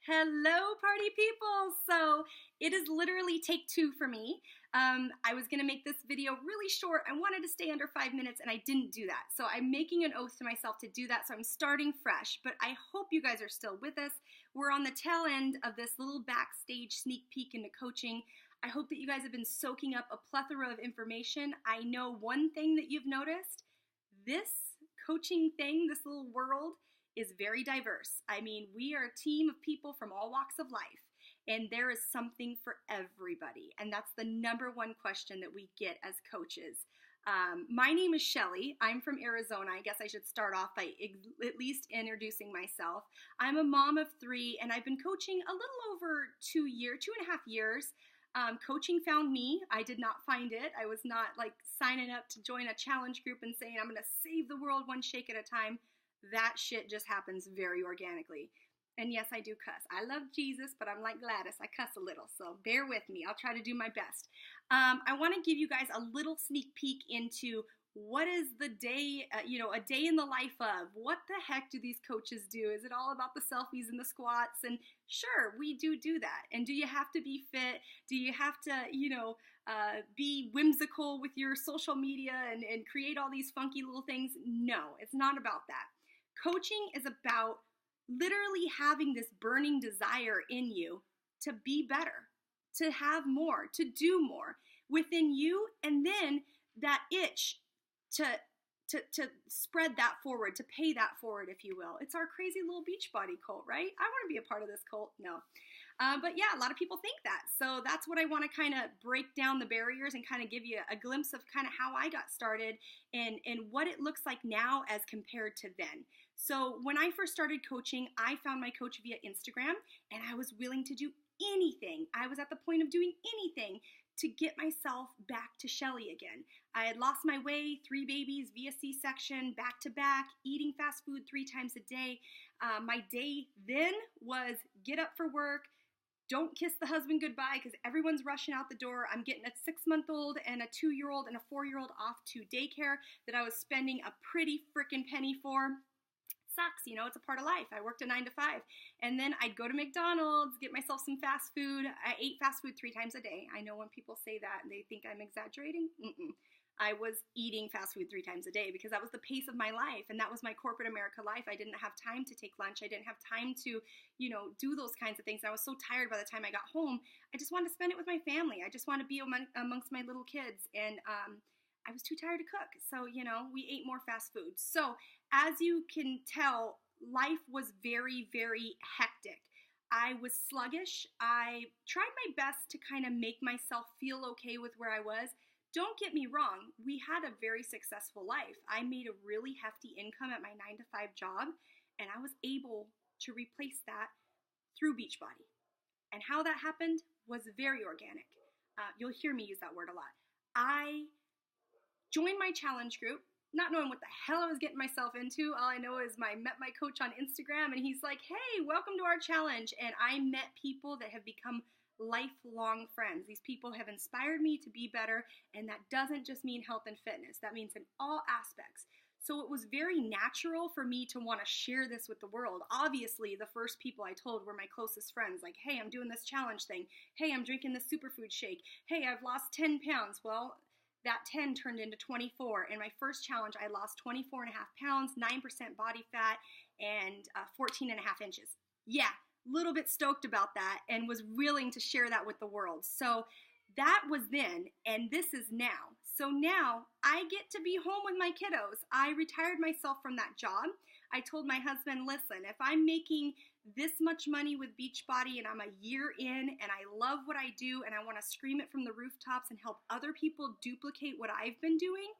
Hello, party people! So, it is literally take two for me. I was gonna make this video really short. I wanted to stay under 5 minutes and I didn't do that. So, I'm making an oath to myself to do that. So, I'm starting fresh. But I hope you guys are still with us. We're on the tail end of this little backstage sneak peek into coaching. I hope that you guys have been soaking up a plethora of information. I know one thing that you've noticed this coaching thing, this little world, is very diverse. I mean, we are a team of people from all walks of life, and there is something for everybody. And that's the number one question that we get as coaches. My name is Shelly. I'm from Arizona. I guess I should start off by at least introducing myself. I'm a mom of three, and I've been coaching a little over 2.5 years. Coaching found me. I did not find it. I was not like signing up to join a challenge group and saying I'm going to save the world one shake at a time. That shit just happens very organically. And yes, I do cuss. I love Jesus, but I'm like Gladys. I cuss a little, so bear with me. I'll try to do my best. I want to give you guys a little sneak peek into what is the day, a day in the life of. What the heck do these coaches do? Is it all about the selfies and the squats? And sure, we do that. And do you have to be fit? Do you have to, be whimsical with your social media and create all these funky little things? No, it's not about that. Coaching is about literally having this burning desire in you to be better, to have more, to do more within you, and then that itch to spread that forward, to pay that forward, if you will. It's our crazy little Beachbody cult, right? I want to be a part of this cult. No. But yeah, a lot of people think that. So that's what I want to kind of break down the barriers and kind of give you a glimpse of kind of how I got started and what it looks like now as compared to then. So when I first started coaching, I found my coach via Instagram and I was willing to do anything. I was at the point of doing anything to get myself back to Shelly again. I had lost my way, 3 babies via C-section, back to back, eating fast food 3 times a day. My day then was get up for work, don't kiss the husband goodbye because everyone's rushing out the door. I'm getting a 6-month-old and a 2-year-old and a 4-year-old off to daycare that I was spending a pretty freaking penny for. Sucks, it's a part of life. I worked a 9 to 5. And then I'd go to McDonald's, get myself some fast food. I ate fast food 3 times a day. I know when people say that and they think I'm exaggerating. I was eating fast food 3 times a day because that was the pace of my life. And that was my corporate America life. I didn't have time to take lunch. I didn't have time to, do those kinds of things. And I was so tired by the time I got home. I just wanted to spend it with my family. I just wanted to be amongst my little kids. And, I was too tired to cook. So, we ate more fast food. So, as you can tell, life was very, very hectic. I was sluggish. I tried my best to kind of make myself feel okay with where I was. Don't get me wrong, we had a very successful life. I made a really hefty income at my 9 to 5 job, and I was able to replace that through Beachbody. And how that happened was very organic. You'll hear me use that word a lot. I joined my challenge group, not knowing what the hell I was getting myself into. All I know is I met my coach on Instagram, and he's like, hey, welcome to our challenge. And I met people that have become lifelong friends. These people have inspired me to be better, and that doesn't just mean health and fitness. That means in all aspects. So it was very natural for me to want to share this with the world. Obviously, the first people I told were my closest friends, like, hey, I'm doing this challenge thing. Hey, I'm drinking this superfood shake. Hey, I've lost 10 pounds. Well, that 10 turned into 24. In my first challenge, I lost 24 and a half pounds, 9% body fat, and 14 and a half inches. Yeah, a little bit stoked about that and was willing to share that with the world. So that was then, and this is now. So now I get to be home with my kiddos. I retired myself from that job. I told my husband, listen, if I'm making this much money with Beachbody and I'm a year in and I love what I do and I want to scream it from the rooftops and help other people duplicate what I've been doing,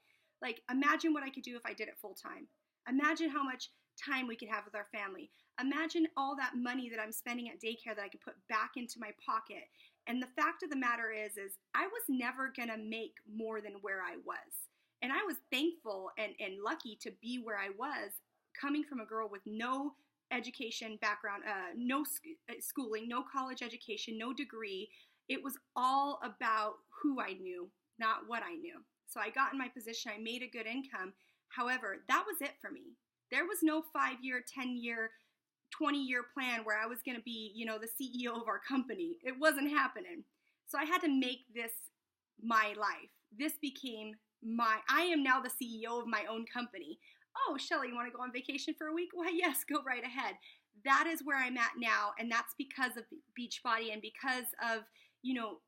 like imagine what I could do if I did it full time. Imagine how much time we could have with our family. Imagine all that money that I'm spending at daycare that I could put back into my pocket. And the fact of the matter is I was never going to make more than where I was. And I was thankful and lucky to be where I was, coming from a girl with no education background, no schooling, no college education, no degree. It was all about who I knew, not what I knew. So I got in my position, I made a good income. However, that was it for me. There was no 5-year, 10-year 20-year plan where I was going to be, you know, the CEO of our company. It wasn't happening. So I had to make this my life. This became I am now the CEO of my own company. Oh, Shelly, you want to go on vacation for a week? Why, yes, go right ahead. That is where I'm at now, and that's because of Beachbody and because of, you know,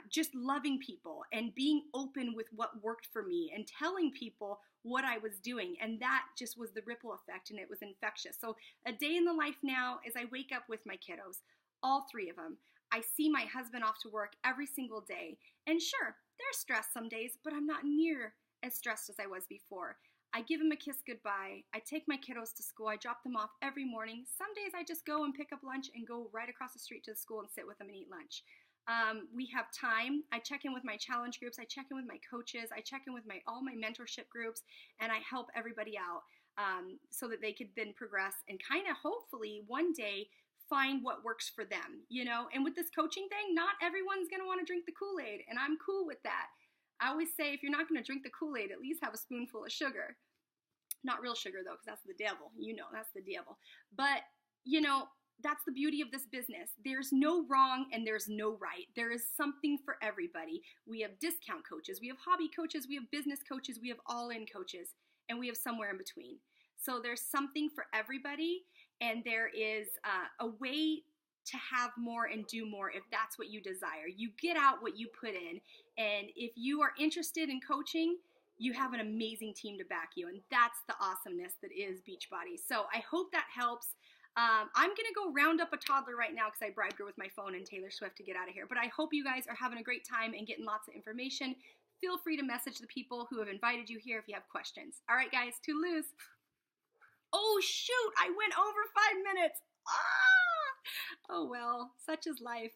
just loving people and being open with what worked for me and telling people what I was doing. And that just was the ripple effect, and it was infectious. So a day in the life now is I wake up with my kiddos, all three of them. I see my husband off to work every single day. And sure, they're stressed some days, but I'm not near as stressed as I was before. I give him a kiss goodbye. I take my kiddos to school. I drop them off every morning. Some days I just go and pick up lunch and go right across the street to the school and sit with them and eat lunch. We have time. I check in with my challenge groups. I check in with my coaches. I check in with all my mentorship groups, and I help everybody out so that they could then progress and kind of hopefully one day find what works for them, you know. And with this coaching thing, not everyone's going to want to drink the Kool-Aid, and I'm cool with that. I always say if you're not going to drink the Kool-Aid, at least have a spoonful of sugar. Not real sugar, though, because that's the devil. You know, that's the devil. But, you know, that's the beauty of this business. There's no wrong and there's no right. There is something for everybody. We have discount coaches. We have hobby coaches. We have business coaches. We have all-in coaches. And we have somewhere in between. So there's something for everybody. And there is a way to have more and do more if that's what you desire. You get out what you put in. And if you are interested in coaching, you have an amazing team to back you. And that's the awesomeness that is Beachbody. So I hope that helps. I'm going to go round up a toddler right now because I bribed her with my phone and Taylor Swift to get out of here. But I hope you guys are having a great time and getting lots of information. Feel free to message the people who have invited you here if you have questions. All right, guys, toodaloo. Oh, shoot, I went over 5 minutes. Ah! Oh, well, such is life.